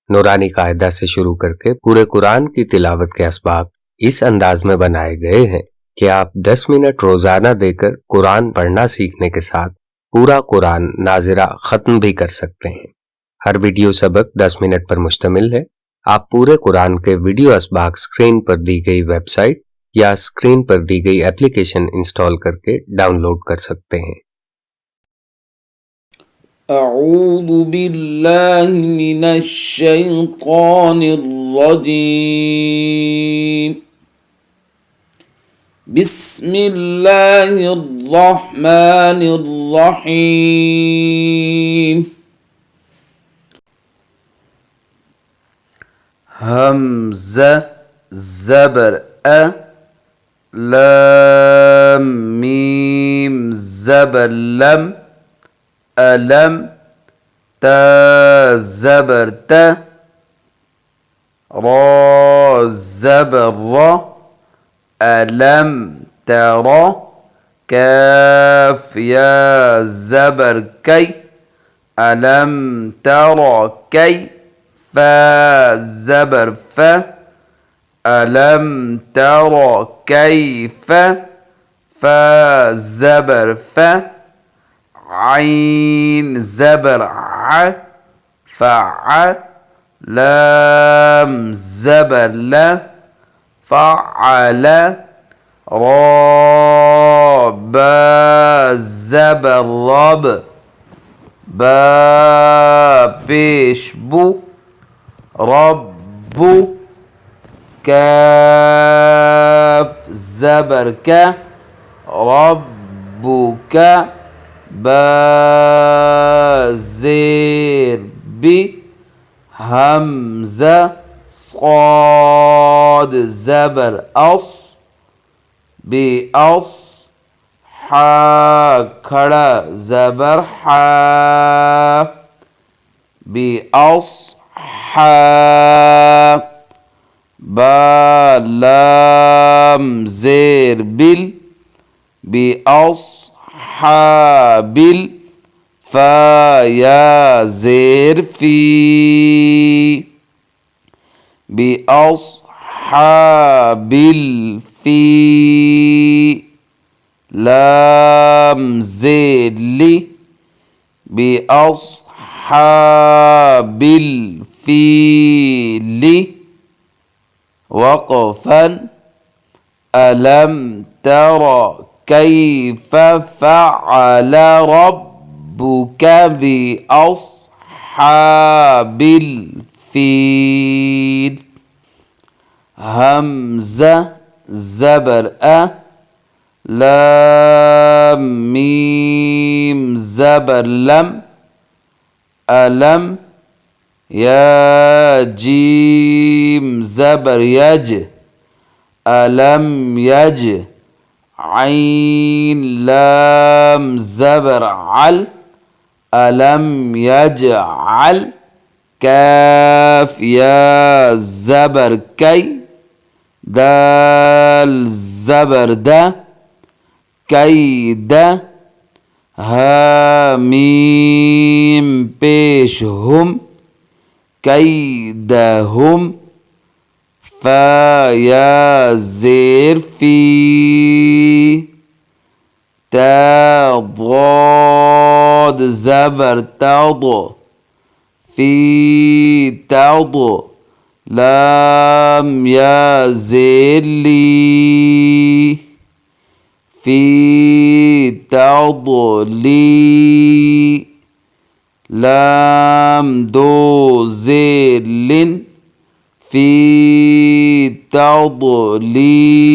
नूरानी कायदा से शुरू करके पूरे कुरान की तिलावत के असबाब इस अंदाज में बनाए गए हैं कि आप 10 मिनट रोजाना देकर कुरान पढ़ना सीखने के साथ पूरा कुरान नाज़िरा खत्म भी कर सकते हैं। हर वीडियो सबक 10 मिनट पर मुश्तमिल है। आप पूरे कुरान के वीडियो असबाक स्क्रीन पर दी गई वेबसाइट या स्क्रीन पर दी गई एप्लीकेशन इंस्टॉल करके डाउनलोड कर सकते हैं। अऊज़ु बिल्लाहि मिनश शैतानिर रजीम। बिस्मिल्लाहिर रहमानिर रहीम। हमज़ा ज़बर अ, लाम मीम ज़बर लम, अलम, ता ज़बर त, रा ज़बर र, अलम तर, काफ या ज़बर कै, अलम तर कै, फा ज़बर फ, अलम तर कैफ, फा ज़बर फ, عين زبر ع، فع، لام زبر ل، فعل، را با زبر رب، با پیش بو، رب، كاف زبر ك، ربك، با زير بي، همزة، صاد زبر أص، بأص، حا खड़ा زبر حا، بأص حا، با لام زير بال، بأصحاب، فا يا زير في، بأصحاب الفي، لام زير لي، بأصحاب الفيل، وقفا، ألم تر كيف فعل ربك بأصحاب الفيل. همزة زبر أ، لام ميم زبر لم، ألم، يا جيم زبر يج، ألم يج، عين لام زبر عل، ألم يجعل، كاف يا زبر كي، دال زبر دا، كيد، ها ميم پیش هم، كيدهم، فا يا زير في، تا ضاد زبر تض، في تض، لام يا زير لي، في تضلي، لام دو زير لن، في تضليل،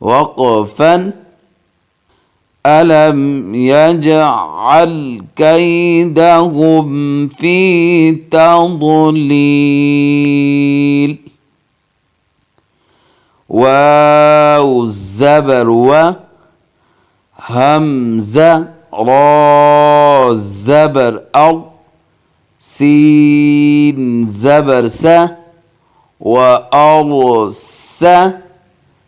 وقفا، ألم يجعل كيدهم في تضليل. واو الزبر و، همزة، را الزبر أر، سين زبر س، وأرس،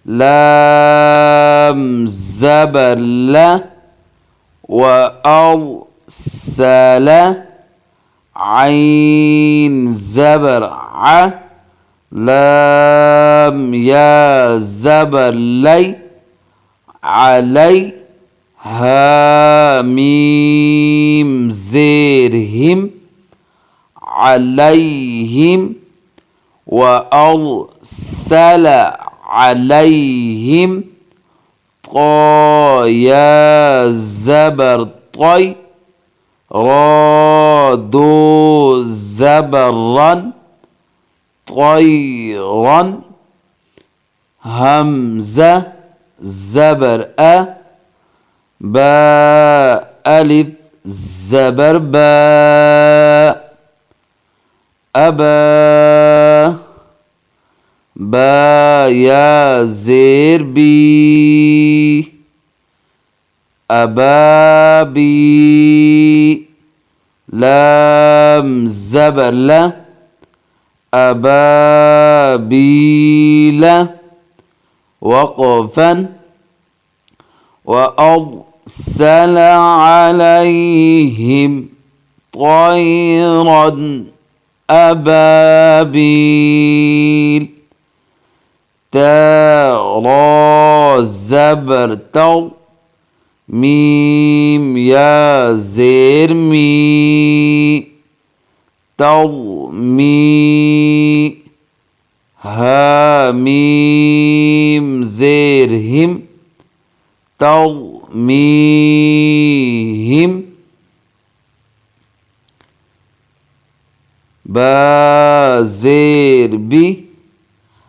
لام زبر ل، وأرسل، عين زبر ع لام يا زبر لي علي ها ميم زير هم عليهم وأرسل عليهم طا يا زبر طي را دو زبرا طيرا همزة زبر باء ألف زبر باء أبا با يا زير بي أبابي لام زبر لا أبابيل وقفا وأرسل عليهم طيرا أبابيل ترى زبر تر ميم يا زير مي ترمي ها ميم زير هم ترميهم با زير بي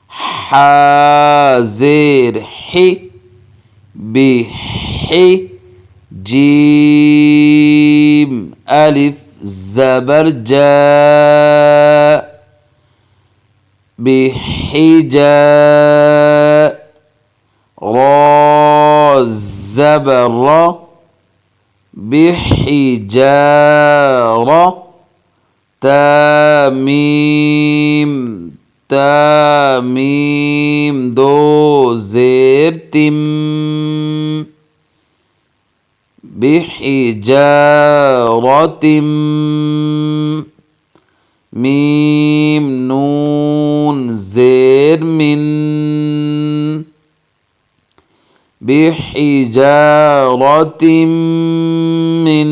حازر حي بحي جيم ألف زبر جاء بحجاء را زبر را بحجارة تاميم دو زير تم بحجارة ميم نون زير من بحجارة من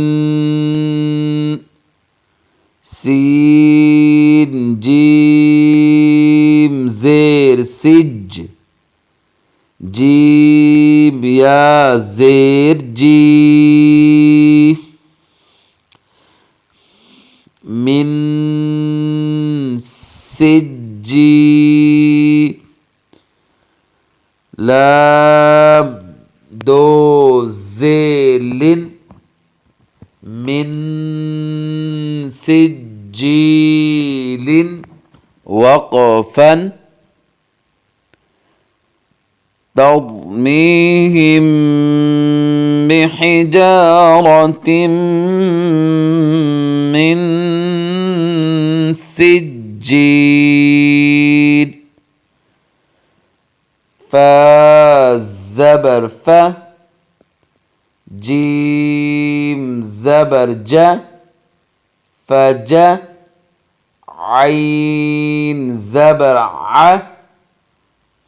سين جيم زير سج جيم يا زير جي من سجي لام دو زيل من سجيل وقفا ترميهم بحجارة من سجيل فالزبر ف جيم زبر جا فجا عين زبر ع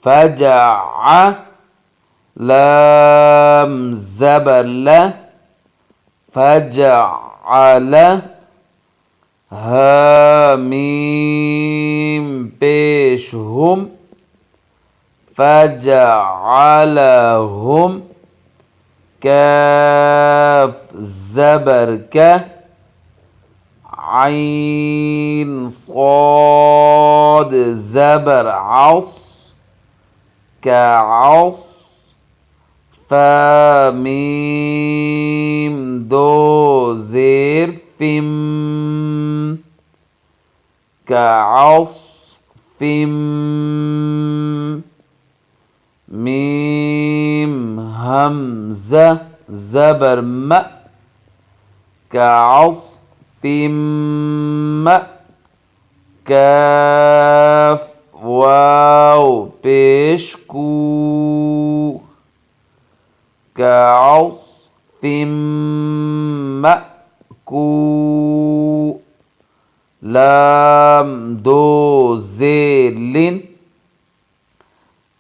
فجع لام زبر لا فجعل ها ميم پیش هم فجعلهم كاف زبر ك عين صاد زبر عص كعص فا ميم دو زير فم كعصف ميم همزة زبر م كعصف م كاف واو بشكو كعصف مأكو लाम दो जे लिन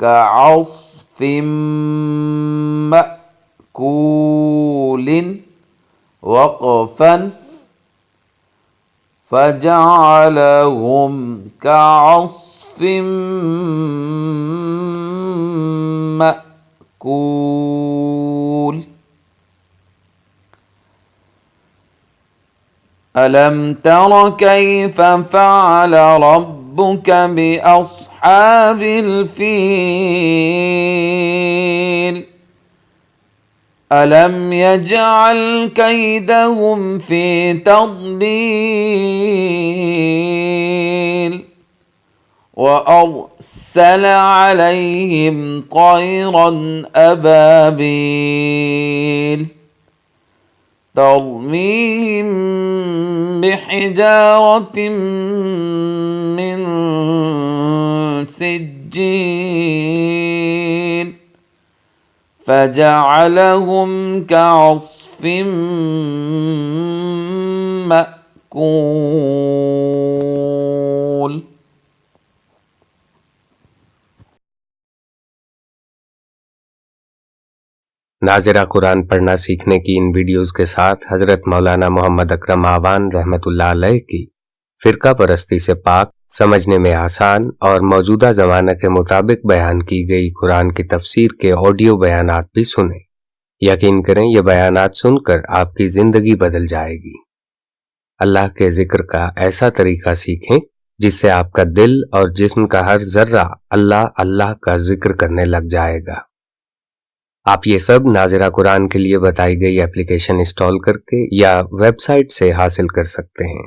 कअस्फिम मअकूलिन वक़फ़न फजअलहुम कअस्फिम मअकूल अलम तर कैफ फ़अल रब्बुक बिअस्हाबिल फ़ील अलम यजअल कैदहुम फ़ी तضलील وأرسل عليهم طيرا أبابيل ترميهم بحجارة من سجيل فجعلهم كعصف مأكول नाज़िरा कुरान पढ़ना सीखने की इन वीडियोस के साथ हजरत मौलाना मोहम्मद अकरम आवान रहमतुल्लाह अलैह की फिरका परस्ती से पाक, समझने में आसान और मौजूदा ज़माने के मुताबिक बयान की गई कुरान की तफसीर के ऑडियो बयानात भी सुने। यकीन करें ये बयानात सुनकर आपकी ज़िंदगी बदल जाएगी। अल्लाह के जिक्र का ऐसा तरीका सीखें जिससे आपका दिल और जिस्म का हर जर्रा अल्लाह अल्लाह का जिक्र करने लग जाएगा। आप ये सब नाज़िरा कुरान के लिए बताई गई एप्लीकेशन इंस्टॉल करके या वेबसाइट से हासिल कर सकते हैं।